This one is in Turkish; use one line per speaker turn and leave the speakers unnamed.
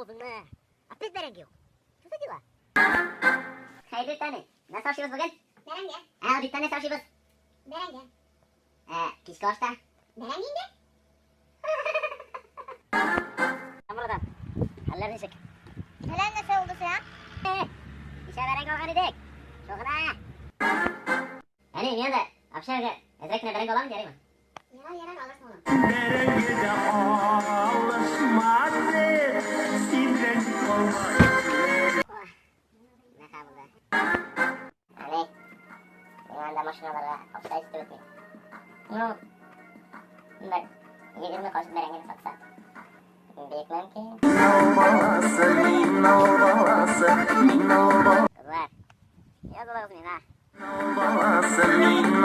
bozulma. Apet bereng yok. Susah juga.
Haydi tane. Ne savaşıyoruz bugün?
Bereng ya?
Bir tane savaşıyoruz.
Bereng ya?
Kişi koşta.
Berengin de?
Kamu adam. Haller nisik.
Helen nasıl oldu sen?
İşe bereng olgan idik. Şokuna. Yani niye de? Apşarga. Ezrekine bereng olan diyeyim mi?
Yaran alırsın oğlum.
Berengede alışmadı, sinirlendik olmayı.
Ne kadar burada? Hani? Benim anda maşinalara offside istiyor ki. No. Bak. 20 koşu berengini satsa. Bilmem ki. Kızlar. Ya dolar kızmayın ha.